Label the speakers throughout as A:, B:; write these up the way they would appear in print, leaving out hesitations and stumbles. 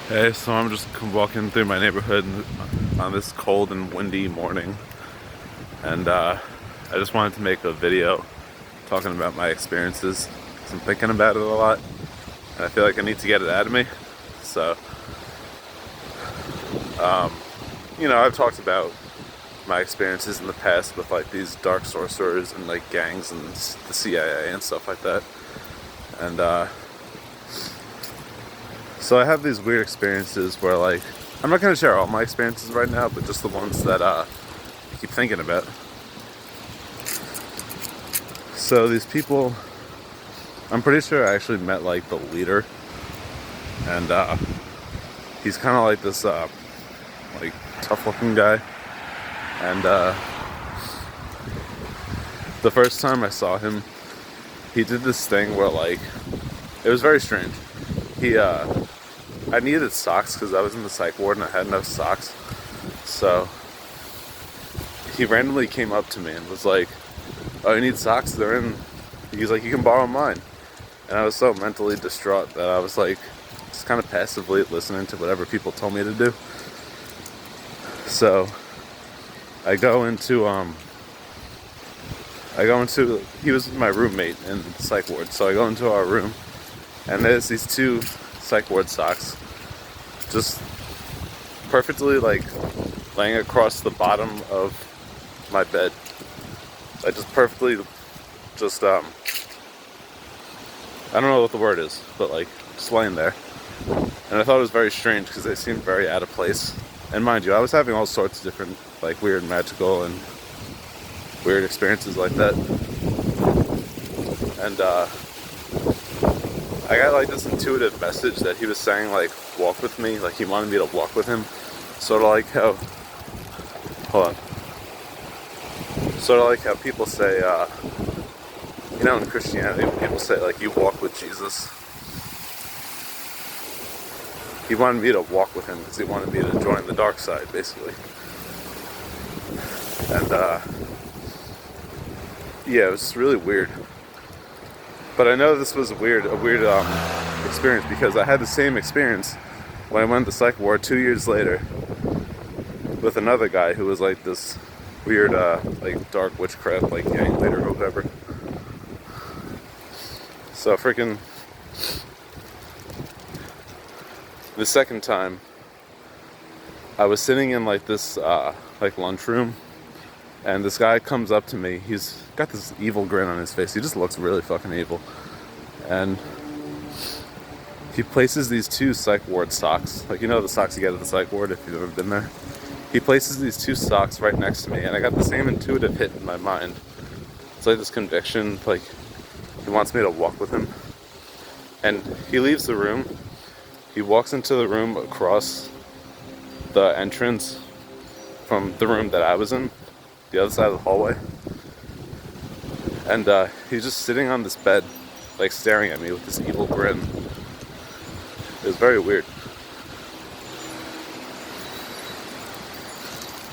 A: Hey, so I'm just walking through my neighborhood on this cold and windy morning, and I just wanted to make a video talking about my experiences. 'Cause I'm thinking about it a lot, and I feel like I need to get it out of me. So, I've talked about my experiences in the past with like these dark sorcerers and like gangs and the CIA and stuff like that, and so I have these weird experiences where like I'm not gonna share all my experiences right now, but just the ones that I keep thinking about. So these people, I'm pretty sure I actually met like the leader, and he's kind of like this like tough-looking guy. And the first time I saw him, he did this thing where like it was very strange. He I needed socks because I was in the psych ward and I had no socks. So he randomly came up to me and was like, "Oh, you need socks? They're in." He's like, "You can borrow mine." And I was so mentally distraught that I was like, just kind of passively listening to whatever people told me to do. So I go into he was my roommate in the psych ward. So I go into our room and there's these two psych ward socks just perfectly like laying across the bottom of my bed. I just perfectly just I don't know what the word is, but like just laying there. And I thought it was very strange because they seemed very out of place. And mind you, I was having all sorts of different like weird magical and weird experiences like that. And I got like this intuitive message that he was saying like walk with me, like he wanted me to walk with him. Sort of like how people say in Christianity when people say like you walk with Jesus. He wanted me to walk with him because he wanted me to join the dark side, basically. And yeah, it was just really weird. But I know this was a weird experience because I had the same experience when I went to psych ward 2 years later with another guy who was like this weird like dark witchcraft like gang leader or whatever. So freaking the second time I was sitting in like this like lunchroom, and this guy comes up to me. He's got this evil grin on his face. He just looks really fucking evil. And he places these two psych ward socks, like the socks you get at the psych ward if you've ever been there. He places these two socks right next to me, and I got the same intuitive hit in my mind. It's like this conviction, like he wants me to walk with him. And he leaves the room. He walks into the room across the entrance from the room that I was in, the other side of the hallway. And he's just sitting on this bed, like staring at me with this evil grin. It was very weird.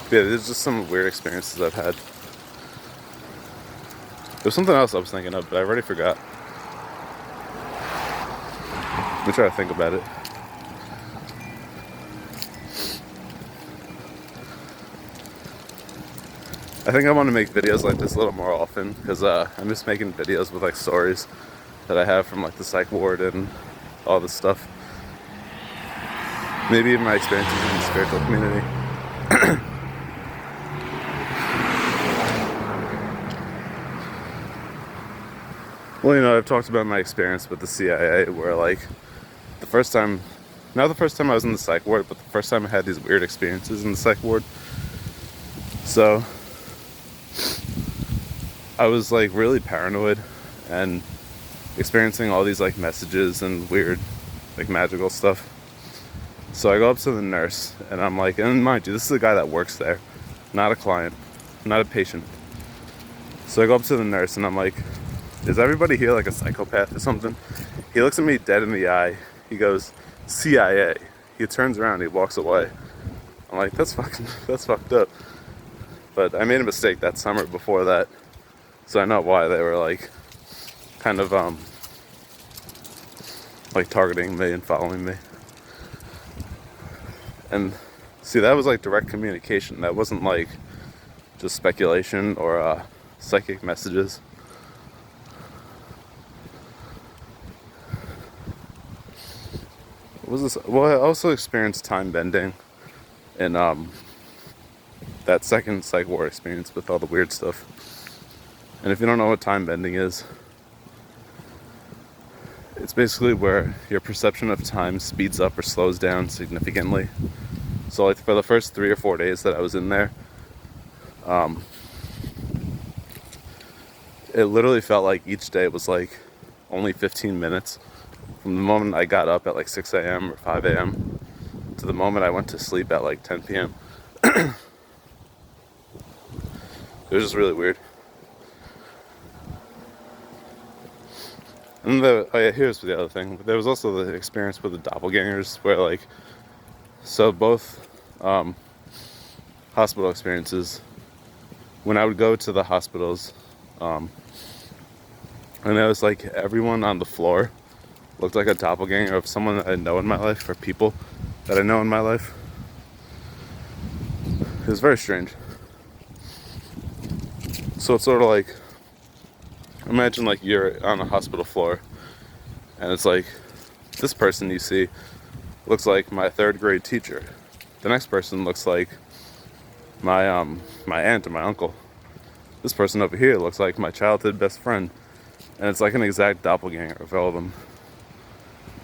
A: Yeah, there's just some weird experiences I've had. There's something else I was thinking of, but I already forgot. Let me try to think about it. I think I want to make videos like this a little more often because I'm just making videos with like stories that I have from like the psych ward and all this stuff. Maybe even my experiences in the spiritual community. Well, I've talked about my experience with the CIA where like not the first time I was in the psych ward, but the first time I had these weird experiences in the psych ward. So I was like really paranoid and experiencing all these like messages and weird like magical stuff. So I go up to the nurse and I'm like, and mind you, this is a guy that works there, not a client, not a patient. So I go up to the nurse and I'm like, is everybody here like a psychopath or something? He looks at me dead in the eye. He goes, CIA. He turns around, he walks away. I'm like, that's fucked up. But I made a mistake that summer before that. So I know why they were like kind of like targeting me and following me. And see, that was like direct communication. That wasn't like just speculation or psychic messages. What was this? Well, I also experienced time bending in that second psych ward experience with all the weird stuff. And if you don't know what time bending is, it's basically where your perception of time speeds up or slows down significantly. So like for the first 3 or 4 days that I was in there, it literally felt like each day was like only 15 minutes from the moment I got up at like 6 a.m. or 5 a.m. to the moment I went to sleep at like 10 p.m. It was just really weird. And here's the other thing. There was also the experience with the doppelgangers, where like, so both hospital experiences, when I would go to the hospitals, and there was like everyone on the floor looked like a doppelganger of someone that I know in my life, or people that I know in my life. It was very strange. So it's sort of like, imagine like you're on a hospital floor, and it's like, this person you see looks like my 3rd grade teacher. The next person looks like my my aunt or my uncle. This person over here looks like my childhood best friend. And it's like an exact doppelganger of all of them.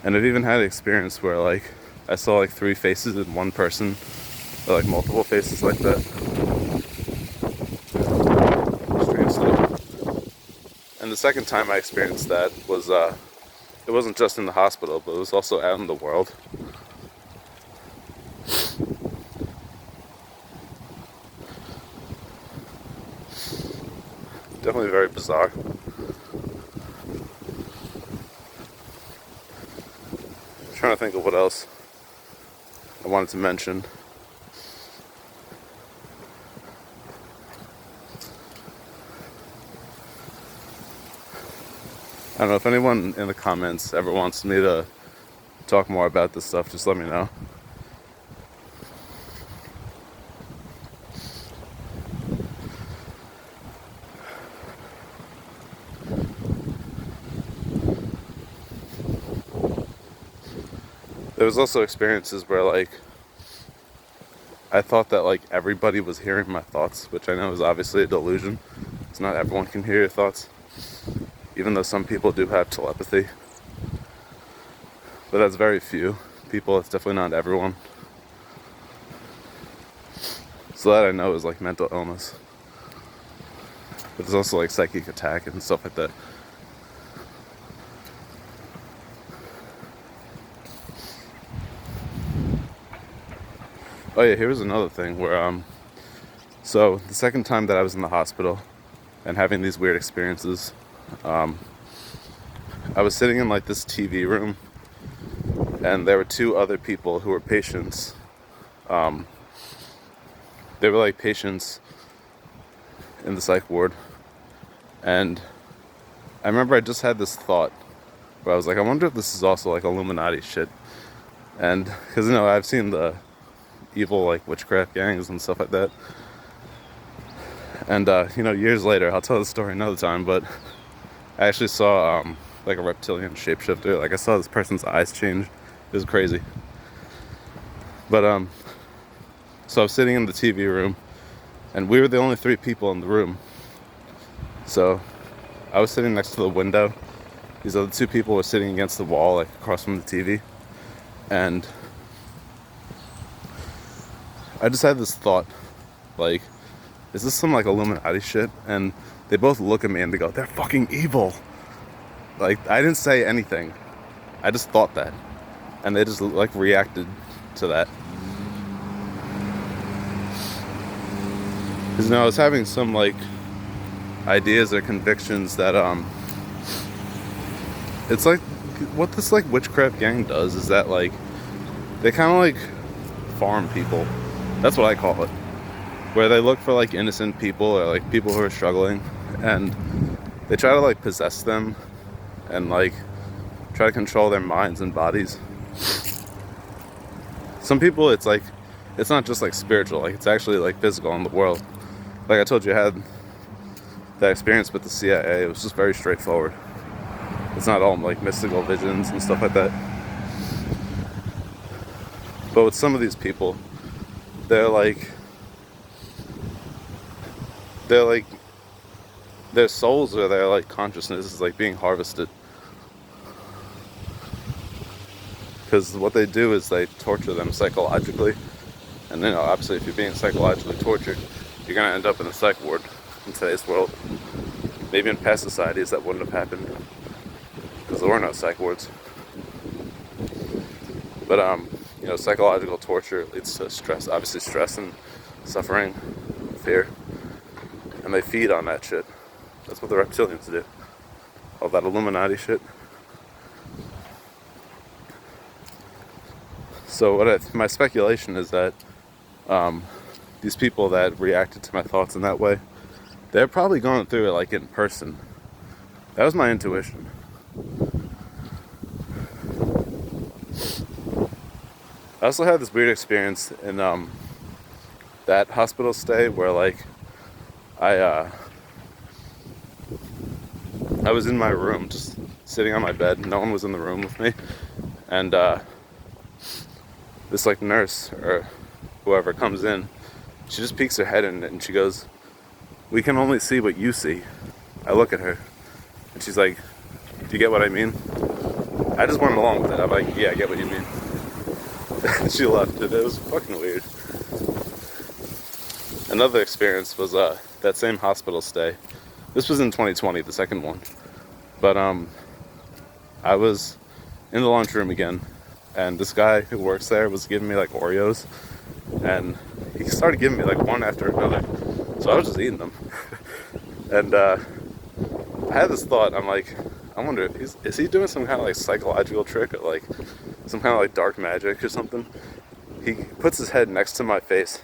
A: And I've even had an experience where like I saw like 3 faces in one person, or like multiple faces like that. Strange stuff. And the second time I experienced that was it wasn't just in the hospital, but it was also out in the world. Definitely very bizarre. I'm trying to think of what else I wanted to mention. I don't know if anyone in the comments ever wants me to talk more about this stuff, just let me know. There was also experiences where like I thought that like everybody was hearing my thoughts, which I know is obviously a delusion. It's not everyone can hear your thoughts, even though some people do have telepathy. But that's very few people. It's definitely not everyone. So that I know is like mental illness. But there's also like psychic attack and stuff like that. Oh yeah, here's another thing where so the second time that I was in the hospital and having these weird experiences, I was sitting in like this TV room, and there were 2 other people who were patients. They were like patients in the psych ward, and I remember I just had this thought where I was like, I wonder if this is also like Illuminati shit. And because you know I've seen the evil like witchcraft gangs and stuff like that, and you know, years later, I'll tell the story another time, but I actually saw like a reptilian shapeshifter. Like I saw this person's eyes change. It was crazy. But so I was sitting in the TV room, and we were the only 3 people in the room. So I was sitting next to the window. These other 2 people were sitting against the wall, like across from the TV. And I just had this thought, like, is this some like Illuminati shit? And they both look at me and they go, they're fucking evil. Like, I didn't say anything. I just thought that. And they just like reacted to that. Because, you know, I was having some like ideas or convictions that it's like what this like witchcraft gang does is that like they kind of like farm people. That's what I call it. Where they look for like innocent people or like people who are struggling, and they try to like possess them and like try to control their minds and bodies. Some people, it's like it's not just like spiritual, like it's actually like physical in the world. Like I told you, I had that experience with the CIA. It was just very straightforward. It's not all like mystical visions and stuff like that. But with some of these people, they're like their souls or their like consciousness is like being harvested. Because what they do is they torture them psychologically. And you know, obviously if you're being psychologically tortured, you're gonna end up in a psych ward in today's world. Maybe in past societies that wouldn't have happened because there were no psych wards. But you know, psychological torture leads to stress, obviously stress and suffering, fear. And they feed on that shit. That's what the reptilians do. All that Illuminati shit. So my speculation is that these people that reacted to my thoughts in that way, they're probably going through it like in person. That was my intuition. I also had this weird experience in that hospital stay where like I was in my room just sitting on my bed. No one was in the room with me. And this like nurse or whoever comes in, she just peeks her head in and she goes, "We can only see what you see." I look at her and she's like, "Do you get what I mean?" I just went along with it. I'm like, "Yeah, I get what you mean." She left it. It was fucking weird. Another experience was that same hospital stay. This was in 2020, the second one. But I was in the lunchroom again, and this guy who works there was giving me like Oreos, and he started giving me like one after another. So I was just eating them. And I had this thought. I'm like, I wonder if is he doing some kind of like psychological trick or like some kind of like dark magic or something. He puts his head next to my face,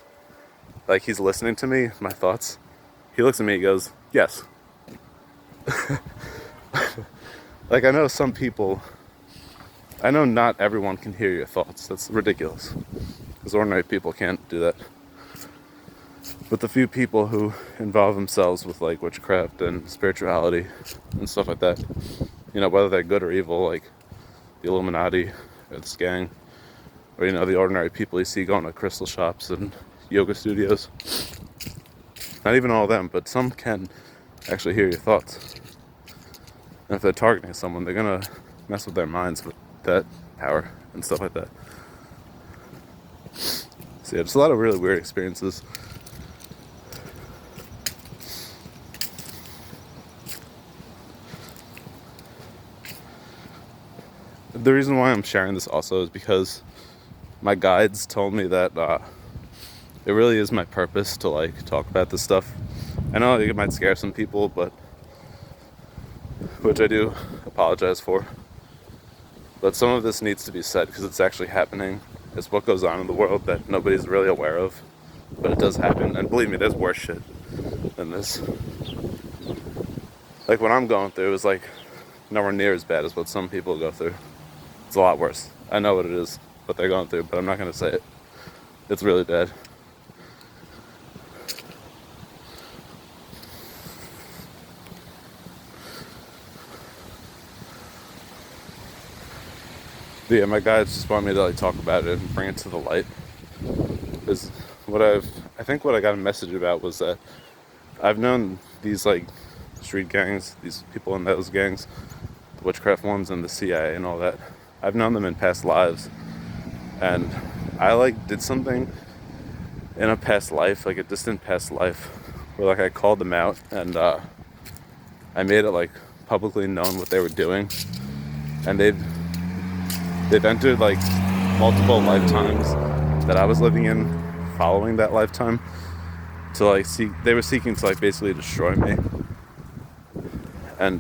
A: like he's listening to me, my thoughts. He looks at me, he goes, "Yes." Like I know some people, I know not everyone can hear your thoughts. That's ridiculous. Because ordinary people can't do that. But the few people who involve themselves with like witchcraft and spirituality and stuff like that, you know, whether they're good or evil, like the Illuminati or this gang, or you know, the ordinary people you see going to crystal shops and yoga studios. Not even all of them, but some can actually hear your thoughts. And if they're targeting someone, they're gonna mess with their minds with that power and stuff like that. So yeah, just a lot of really weird experiences. The reason why I'm sharing this also is because my guides told me that it really is my purpose to like talk about this stuff. I know it might scare some people, but which I do apologize for. But some of this needs to be said because it's actually happening. It's what goes on in the world that nobody's really aware of, but it does happen. And believe me, there's worse shit than this. Like what I'm going through is like nowhere near as bad as what some people go through. It's a lot worse. I know what it is, what they're going through, but I'm not going to say it. It's really bad. But yeah, my guides just want me to like talk about it and bring it to the light. Because I think what I got a message about was that I've known these like street gangs, these people in those gangs, the witchcraft ones and the CIA and all that. I've known them in past lives, and I like did something in a past life, like a distant past life, where like I called them out and I made it like publicly known what they were doing, and they've entered like multiple lifetimes that I was living in following that lifetime to like they were seeking to like basically destroy me and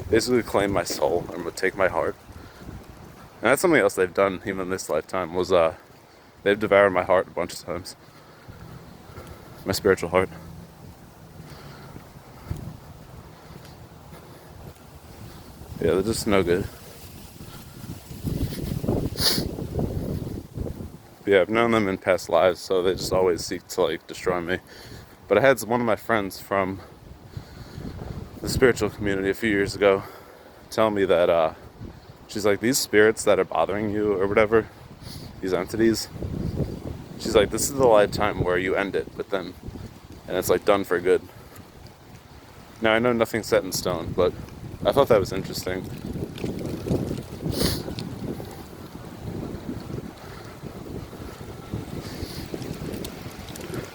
A: basically claim my soul and would take my heart. And that's something else they've done even in this lifetime was they've devoured my heart a bunch of times. My spiritual heart. Yeah, they're just no good. Yeah, I've known them in past lives, so they just always seek to like destroy me. But I had one of my friends from the spiritual community a few years ago tell me that she's like, these spirits that are bothering you or whatever, these entities, she's like, this is the lifetime where you end it with them, and it's like done for good. Now I know nothing's set in stone, but I thought that was interesting.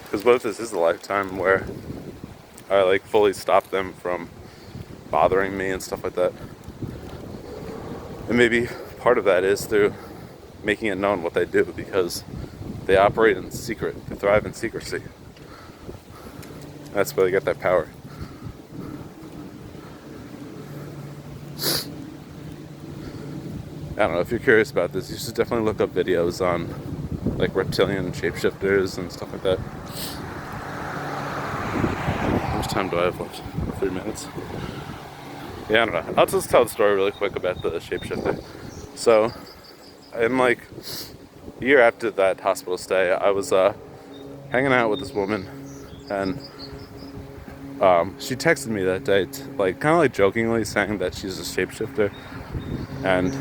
A: Because what if this is a lifetime where I like fully stop them from bothering me and stuff like that? And maybe part of that is through making it known what they do, because they operate in secret, they thrive in secrecy. That's where they get that power. I don't know, if you're curious about this, you should definitely look up videos on like reptilian shapeshifters and stuff like that. How much time do I have left? 3 minutes. Yeah, I don't know. I'll just tell the story really quick about the shapeshifter. So, in like a year after that hospital stay, I was hanging out with this woman, and she texted me that day, like kind of like jokingly saying that she's a shapeshifter, and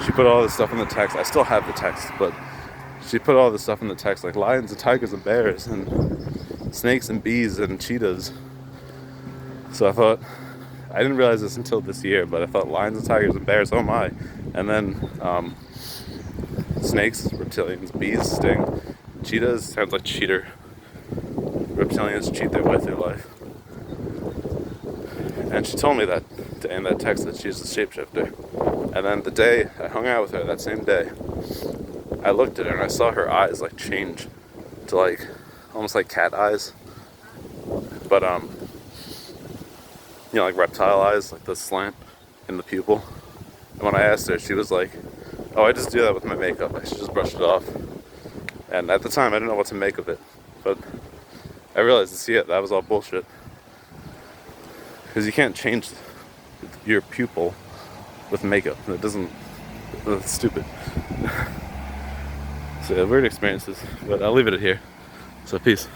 A: she put all this stuff in the text. I still have the text, but she put all this stuff in the text, like lions and tigers and bears and snakes and bees and cheetahs. So I thought, I didn't realize this until this year, but I thought lions and tigers and bears, oh my. And then snakes, reptilians, bees sting. Cheetahs sounds like cheater. Reptilians cheat their way through life. And she told me that in that text that she's a shapeshifter. And then the day I hung out with her, that same day, I looked at her and I saw her eyes like change to like almost like cat eyes, but you know, like reptile eyes, like the slant in the pupil. And when I asked her, she was like, "Oh, I just do that with my makeup. I should just brush it off." And at the time, I didn't know what to make of it, but I realized to see it, that was all bullshit. Because you can't change your pupil with makeup. It doesn't. That's stupid. So yeah, weird experiences, but I'll leave it at here. So peace.